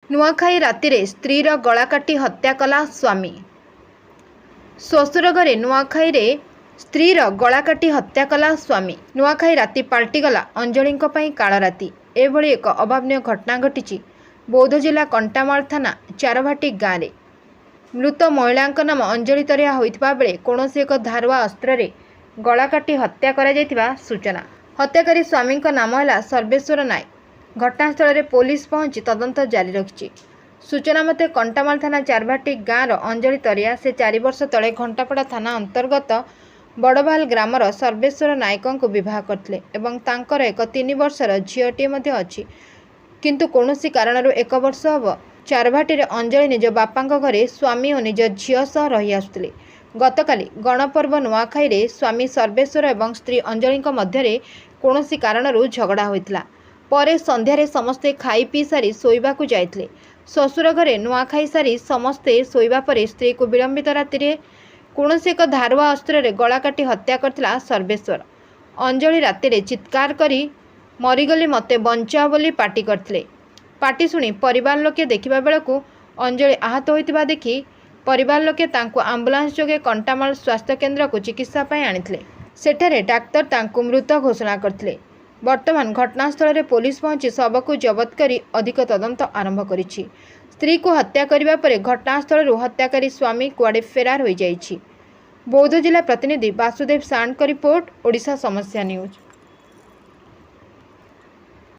नुआखाई राति रे स्त्रीर गला काटी हत्या कला स्वामी। श्वशुर घरे नुआखाई रे स्त्रीर गला काटी हत्या कला स्वामी। नुआखाई राति पाल्टिगला अंजलिंक पई काल राति। एभली एक अभावनीय घटना घटी बौद्ध जिला कंटामाल थाना चारभाटी गाँव में। मृत महिला नाम अंजलि तरिया होइतिबा बेले कौनसी एक धारुआ अस्त्र रे गला काटी हत्या करा जायतिबा सूचना। हत्याकारी स्वामी नाम है सर्वेश्वर नायक। घटनास्थल में पुलिस पहुंची तदंत जारी रखी। सूचना मते कंटामाल थाना चारभाटी गाँव अंजलि तरिया से 4 वर्ष तले घंटापड़ा थाना अंतर्गत बड़भाल ग्रामर सर्वेश्वर नायक को विवाह करते एवं तांकर एक 3 वर्षर झीलटे अच्छी किंतु कौनसी कारणरू 1 वर्ष हम चारभाटी अंजलि निज बापा घरे स्वामी और निज झील सह रही आसुले। गतकाली गणपर्व नुआखाई रे स्वामी सर्वेश्वर एवं स्त्री अंजलि मध्य कौनसी कारणरू झगड़ा होता। परे संध्यारे समस्ते खाई पी सारी शोइबाकू जाइथिले। श्वशुर घरे नुआखाई सारी समस्ते शोइबा परे स्त्री को विलंबित राति कौनसी एक धारुआ अस्त्र रे गला काटी हत्या करथिला सर्वेश्वर। अंजलि राति चित्कार करी मरीगली मते बंचा बोली पाटी करथिले। पाटी शुणी परिवार लोके देखिबा बेलकू अंजलि आहत होइतिबा देखि परिवार लोके तांको आंबुलांस जोगे कंटामाल स्वास्थ्य केन्द्र को चिकित्सा पई आनिथिले। सेठारे डाक्तर तांको मृत घोषणा करथिले। वर्तमान घटनास्थल में पुलिस पहुंची शव को जबत करी अधिक तदंत आरंभ करिछि। स्त्री को हत्या करिबा परे घटनास्थल हत्याकारी स्वामी कुआडे फेरार हो जाइछि। बौद्ध जिला प्रतिनिधि वासुदेव सांड का रिपोर्ट, ओडिशा समस्या न्यूज।